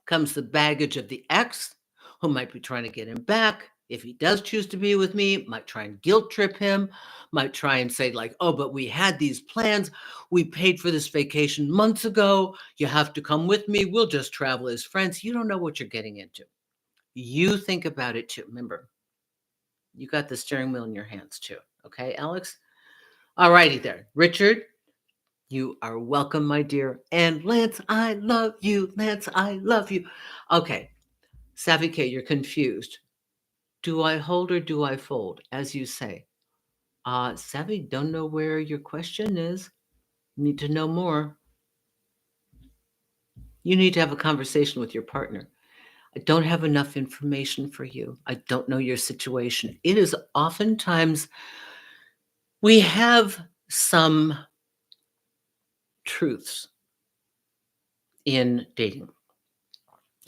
comes the baggage of the ex who might be trying to get him back. If he does choose to be with me, might try and guilt trip him, might try and say like, oh, but we had these plans. We paid for this vacation months ago. You have to come with me. We'll just travel as friends. You don't know what you're getting into. You think about it too. Remember, you got the steering wheel in your hands too. Okay, Alex? All righty there. Richard, you are welcome, my dear. And Lance, I love you. Lance, I love you. Okay. Savvy K, you're confused. Do I hold or do I fold? As you say. Savvy, don't know where your question is. Need to know more. You need to have a conversation with your partner. I don't have enough information for you. I don't know your situation. It is oftentimes we have some truths in dating,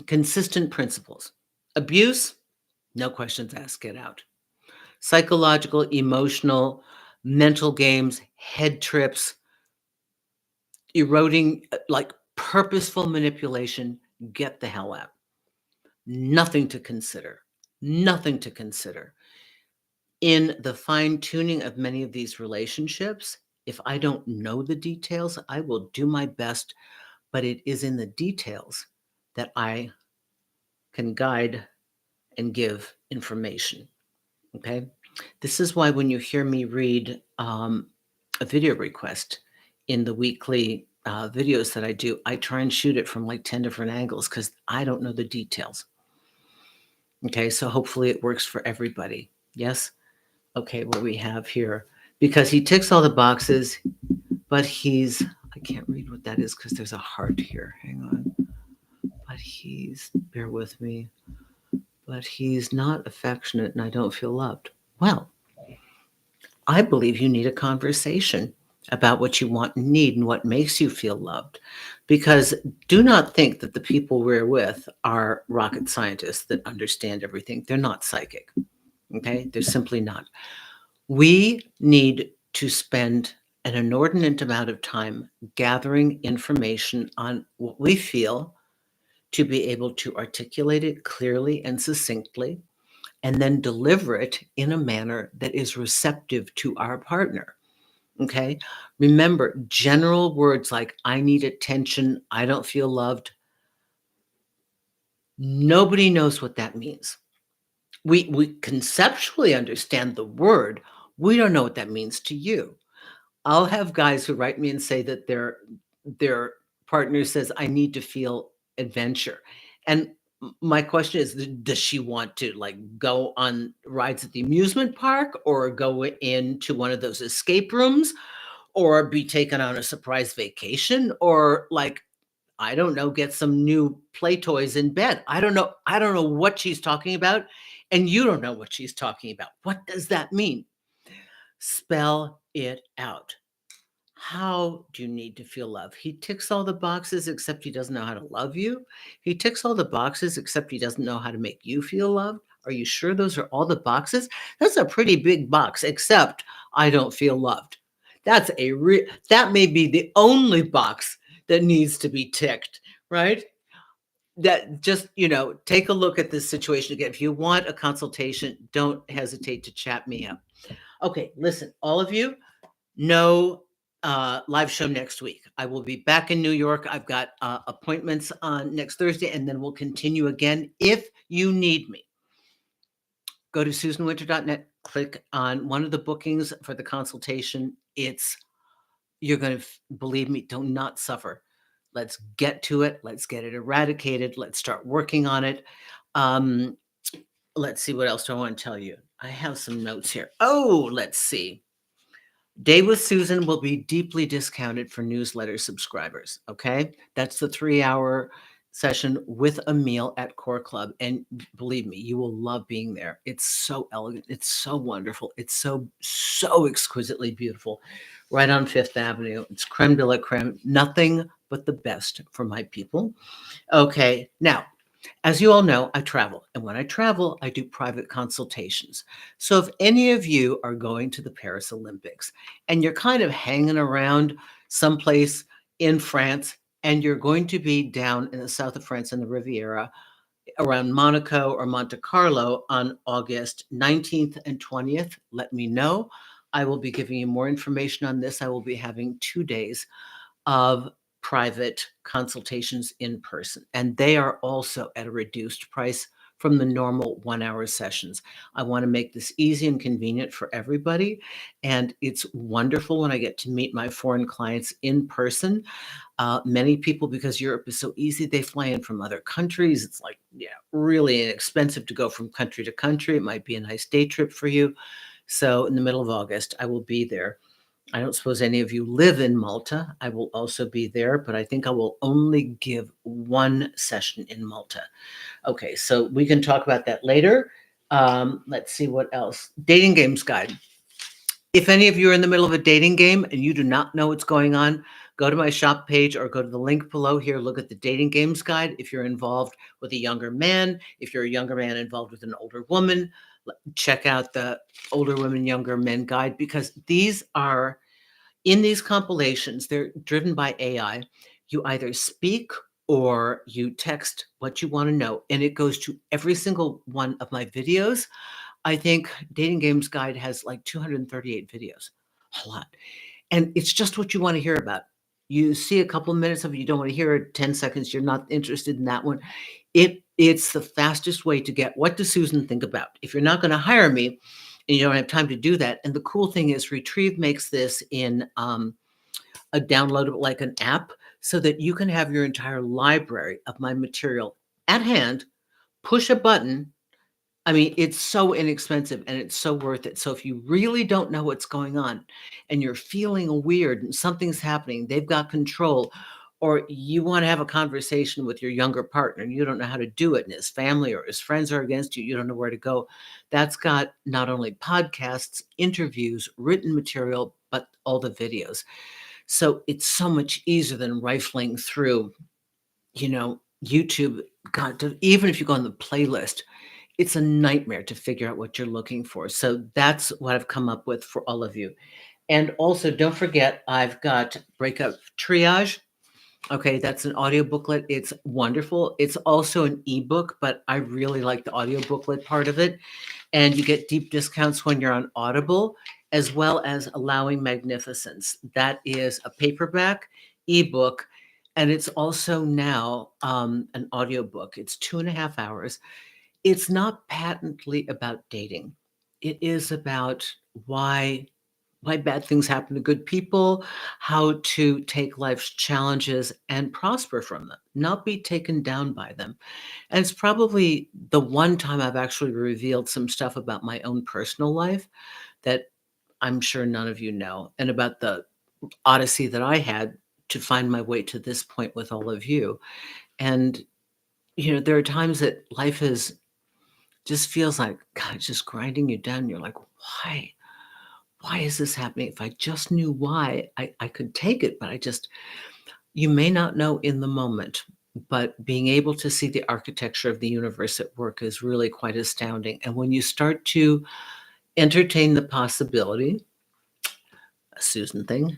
consistent principles. Abuse, no questions asked, get out. Psychological, emotional, mental games, head trips, eroding, like purposeful manipulation, get the hell out. Nothing to consider. Nothing to consider. In the fine tuning of many of these relationships, if I don't know the details, I will do my best, but it is in the details that I can guide and give information. Okay. This is why when you hear me read a video request in the weekly videos that I do, I try and shoot it from like 10 different angles because I don't know the details. Okay. So hopefully it works for everybody. Yes. Okay. What we have here, because he ticks all the boxes, but I can't read what that is because there's a heart here. Hang on. But bear with me, but he's not affectionate and I don't feel loved. Well, I believe you need a conversation about what you want and need and what makes you feel loved. Because do not think that the people we're with are rocket scientists that understand everything. They're not psychic. Okay? They're simply not. We need to spend an inordinate amount of time gathering information on what we feel to be able to articulate it clearly and succinctly and then deliver it in a manner that is receptive to our partner. Okay. Remember, general words like I need attention, I don't feel loved. Nobody knows what that means. We conceptually understand the word. We don't know what that means to you. I'll have guys who write me and say that their partner says, I need to feel adventure. And my question is, does she want to like go on rides at the amusement park or go into one of those escape rooms or be taken on a surprise vacation or like, I don't know, get some new play toys in bed. I don't know. I don't know what she's talking about. And you don't know what she's talking about. What does that mean? Spell it out. How do you need to feel love? He ticks all the boxes except he doesn't know how to love you. He ticks all the boxes except he doesn't know how to make you feel loved. Are you sure those are all the boxes? That's a pretty big box, except I don't feel loved. That may be the only box that needs to be ticked, right? That just, take a look at this situation again. If you want a consultation, don't hesitate to chat me up. Okay, listen, all of you, no live show next week. I will be back in New York. I've got appointments on next Thursday, and then we'll continue again. If you need me, go to susanwinter.net, click on one of the bookings for the consultation. You're going to, believe me, do not suffer. Let's get to it. Let's get it eradicated. Let's start working on it. Let's see, what else do I want to tell you? I have some notes here. Oh, let's see. Day with Susan will be deeply discounted for newsletter subscribers. Okay. That's the 3-hour session with a meal at Core Club. And believe me, you will love being there. It's so elegant. It's so wonderful. It's so, so exquisitely beautiful. Right on Fifth Avenue. It's creme de la creme. Nothing but the best for my people. Okay. Now, as you all know, I travel. And when I travel, I do private consultations. So if any of you are going to the Paris Olympics and you're kind of hanging around someplace in France and you're going to be down in the south of France in the Riviera around Monaco or Monte Carlo on August 19th and 20th, let me know. I will be giving you more information on this. I will be having 2 days of private consultations in person, and they are also at a reduced price from the normal 1-hour sessions. I want to make this easy and convenient for everybody, and it's wonderful when I get to meet my foreign clients in person. Many people, because Europe is so easy, they fly in from other countries. It's like, really inexpensive to go from country to country. It might be a nice day trip for you. So in the middle of August, I will be there. I don't suppose any of you live in Malta. I will also be there, but I think I will only give one session in Malta. Okay, so we can talk about that later. Let's see what else. Dating games guide. If any of you are in the middle of a dating game and you do not know what's going on, go to my shop page or go to the link below here. Look at the dating games guide. If you're involved with a younger man, if you're a younger man involved with an older woman, Check out the Older Women, Younger Men guide, because these are in these compilations, they're driven by AI. You either speak or you text what you want to know, and it goes to every single one of my videos. I think Dating Games Guide has like 238 videos, a lot. And it's just what you want to hear about. You see a couple of minutes of it, you don't want to hear it, 10 seconds, you're not interested in that one. It's the fastest way to get what does Susan think about. If you're not going to hire me and you don't have time to do that, and the cool thing is Retrieve makes this in a downloadable, like an app, so that you can have your entire library of my material at hand, push a button. I mean, it's so inexpensive and it's so worth it. So if you really don't know what's going on and you're feeling weird and something's happening, they've got control, or you want to have a conversation with your younger partner and you don't know how to do it, and his family or his friends are against you, you don't know where to go. That's got not only podcasts, interviews, written material, but all the videos. So it's so much easier than rifling through, YouTube. God, even if you go on the playlist, it's a nightmare to figure out what you're looking for. So that's what I've come up with for all of you. And also, don't forget, I've got Breakup Triage. Okay, that's an audio booklet. It's wonderful. It's also an ebook, but I really like the audio booklet part of it. And you get deep discounts when you're on Audible, as well as Allowing Magnificence. That is a paperback ebook, and it's also now an audiobook. It's 2.5 hours. It's not patently about dating. It is about why bad things happen to good people, how to take life's challenges and prosper from them, not be taken down by them. And it's probably the one time I've actually revealed some stuff about my own personal life that I'm sure none of you know, and about the odyssey that I had to find my way to this point with all of you. And, there are times that life is just feels like, God, it's just grinding you down. You're like, why? Why is this happening? If I just knew why, I could take it, but you may not know in the moment, but being able to see the architecture of the universe at work is really quite astounding. And when you start to entertain the possibility, a Susan thing,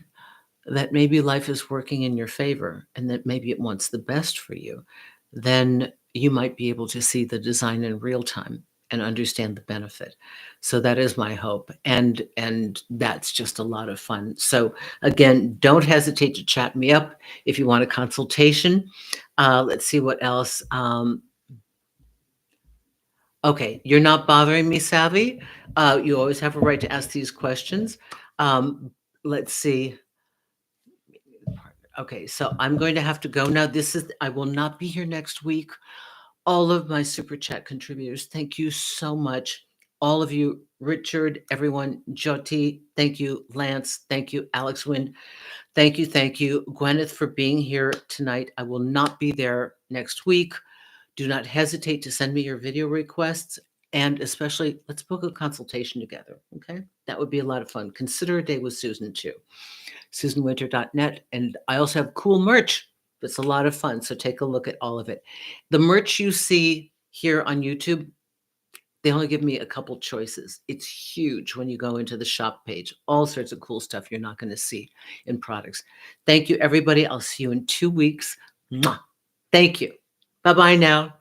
that maybe life is working in your favor and that maybe it wants the best for you, then you might be able to see the design in real time and understand the benefit. So that is my hope. And that's just a lot of fun. So again, don't hesitate to chat me up if you want a consultation. Let's see what else. Okay, you're not bothering me, Savvy. You always have a right to ask these questions. Let's see. Okay, so I'm going to have to go now. I will not be here next week. All of my super chat contributors, thank you so much. All of you, Richard, everyone, Jyoti, thank you. Lance, thank you. Alex Wynn, thank you. Thank you. Gwyneth for being here tonight. I will not be there next week. Do not hesitate to send me your video requests. And especially, let's book a consultation together. Okay, that would be a lot of fun. Consider a day with Susan too. SusanWinter.net. And I also have cool merch. It's a lot of fun. So take a look at all of it. The merch you see here on YouTube, they only give me a couple choices. It's huge when you go into the shop page. All sorts of cool stuff you're not going to see in products. Thank you, everybody. I'll see you in 2 weeks. Mwah. Thank you. Bye-bye now.